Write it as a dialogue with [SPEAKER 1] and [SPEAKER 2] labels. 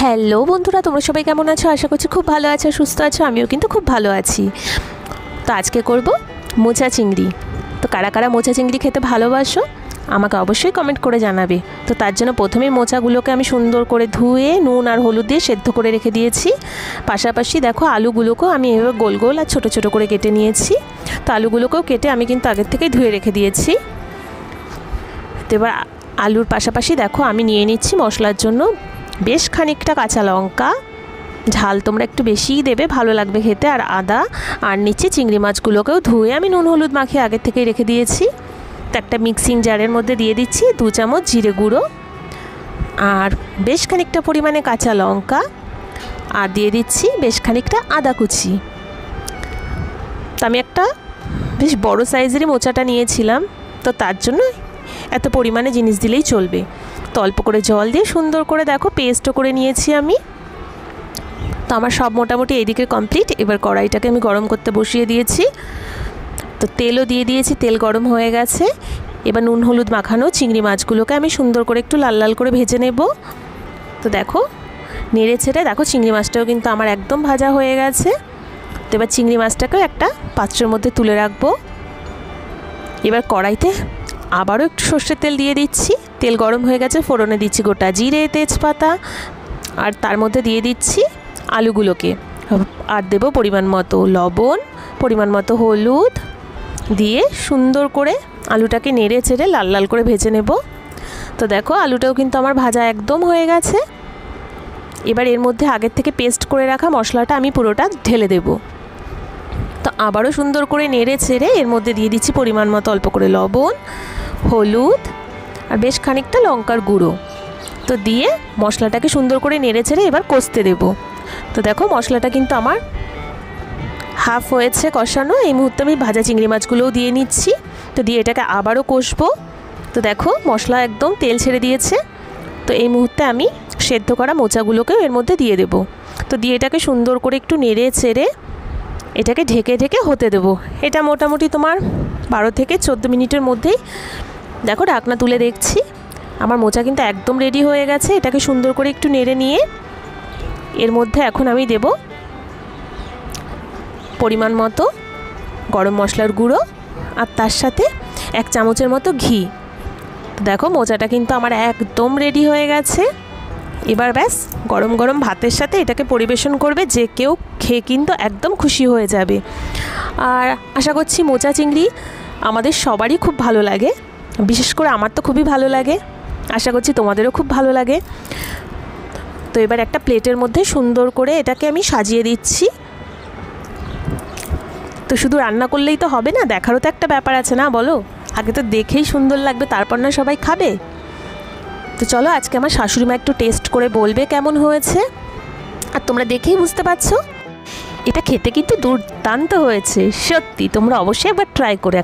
[SPEAKER 1] Hello বন্ধুরা, তোমরা সবাই কেমন আছো? আশা করছি খুব ভালো আছো, সুস্থ আছো। আমিও কিন্তু খুব ভালো আছি। তো আজকে করব মোচা চিংড়ি। তো কারা কারা মোচা চিংড়ি খেতে ভালোবাসো আমাকে অবশ্যই কমেন্ট করে জানাবে। তো তার জন্য প্রথমেই মোচাগুলোকে আমি সুন্দর করে ধুয়ে নুন আর হলুদ দিয়ে সেদ্ধ করে রেখে দিয়েছি। পাশাপাশি দেখো আলুগুলোকেও আমি এভাবে গোল গোল আর ছোটো ছোটো করে কেটে নিয়েছি। তো আলুগুলোকেও কেটে আমি কিন্তু আগের থেকেই ধুয়ে রেখে দিয়েছি। তো এবার আলুর পাশাপাশি দেখো আমি নিয়ে নিচ্ছি মশলার জন্য বেশ খানিকটা কাঁচা লঙ্কা, ঝাল তোমরা একটু বেশিই দেবে, ভালো লাগবে খেতে, আর আদা। আর নিচে চিংড়ি মাছগুলোকেও ধুয়ে আমি নুন হলুদ মাখিয়ে আগের থেকেই রেখে দিয়েছি। তো একটা মিক্সিং জারের মধ্যে দিয়ে দিচ্ছি 2 চামচ জিরে গুঁড়ো আর বেশ খানিকটা পরিমাণে কাঁচা লঙ্কা, আর দিয়ে দিচ্ছি বেশ খানিকটা আদা কুচি। তো আমি একটা বেশ বড় সাইজেরই মোচাটা নিয়েছিলাম, তো তার জন্য এত পরিমাণে জিনিস দিলেই চলবে। তো অল্প করে জল দিয়ে সুন্দর করে দেখো পেস্টও করে নিয়েছি আমি। তো আমার সব মোটামুটি এইদিকে কমপ্লিট। এবার কড়াইটাকে আমি গরম করতে বসিয়ে দিয়েছি। তো তেলও দিয়ে দিয়েছি, তেল গরম হয়ে গেছে। এবার নুন হলুদ মাখানো চিংড়ি মাছগুলোকে আমি সুন্দর করে একটু লাল লাল করে ভেজে নেব। তো দেখো নেড়ে ছেড়ে দেখো চিংড়ি মাছটাও কিন্তু আমার একদম ভাজা হয়ে গেছে। তো এবার চিংড়ি মাছটাকেও একটা পাত্রের মধ্যে তুলে রাখবো। এবার কড়াইতে আবারও একটু সর্ষের তেল দিয়ে দিচ্ছি। তেল গরম হয়ে গেছে, ফোড়নে দিচ্ছি গোটা জিরে, তেজপাতা, আর তার মধ্যে দিয়ে দিচ্ছি আলুগুলোকে, আর দেবো পরিমাণ মতো লবণ, পরিমাণ মতো হলুদ দিয়ে সুন্দর করে আলুটাকে নেড়ে চেড়ে লাল লাল করে ভেজে নেব। তো দেখো আলুটাও কিন্তু আমার ভাজা একদম হয়ে গেছে। এবার এর মধ্যে আগের থেকে পেস্ট করে রাখা মশলাটা আমি পুরোটা ঢেলে দেব। তো আবারও সুন্দর করে নেড়ে ছেড়ে এর মধ্যে দিয়ে দিচ্ছি পরিমাণ মতো অল্প করে লবণ, হলুদ আর বেশ খানিকটা লঙ্কার গুঁড়ো। তো দিয়ে মশলাটাকে সুন্দর করে নেড়ে ছেড়ে এবার কষতে দেব। তো দেখো মশলাটা কিন্তু আমার হাফ হয়েছে কষানো। এই মুহূর্তে আমি ভাজা চিংড়ি মাছগুলোও দিয়ে নিচ্ছি। তো দিয়ে এটাকে আবারও কষবো। তো দেখো মশলা একদম তেল ছেড়ে দিয়েছে। তো এই মুহূর্তে আমি সেদ্ধ করা মোচাগুলোকেও এর মধ্যে দিয়ে দেব। তো দিয়ে এটাকে সুন্দর করে একটু নেড়ে ছেড়ে এটাকে ঢেকে ঢেকে হতে দেব। এটা মোটামুটি তোমার 12 থেকে 14 মিনিটের মধ্যেই দেখো ঢাকনা তুলে দেখছি আমার মোচা কিন্তু একদম রেডি হয়ে গেছে। এটাকে সুন্দর করে একটু নেড়ে নিয়ে এর মধ্যে এখন আমি দেব পরিমাণ মতো গরম মশলার গুঁড়ো আর তার সাথে 1 চামচের মতো ঘি। দেখো মোচাটা কিন্তু আমার একদম রেডি হয়ে গেছে। এবার ব্যাস গরম গরম ভাতের সাথে এটাকে পরিবেশন করবে, যে কেউ খেয়ে কিন্তু একদম খুশি হয়ে যাবে। আর আশা করছি মোচা চিংড়ি আমাদের সবারই খুব ভালো লাগে, বিশেষ করে আমার তো খুবই ভালো লাগে, আশা করছি তোমাদেরও খুব ভালো লাগে। তো এবার একটা প্লেটের মধ্যে সুন্দর করে এটাকে আমি সাজিয়ে দিচ্ছি। তো শুধু রান্না করলেই তো হবে না, দেখারও তো একটা ব্যাপার আছে না বলো? আগে তো দেখেই সুন্দর লাগবে, তারপর না সবাই খাবে। তো চলো আজকে আমার শাশুড়িমা একটু টেস্ট করে বলবে কেমন হয়েছে। আর তোমরা দেখেই বুঝতে পারছো এটা খেতে কিন্তু দুর্দান্ত হয়েছে। সত্যি তোমরা অবশ্যই একবার ট্রাই করে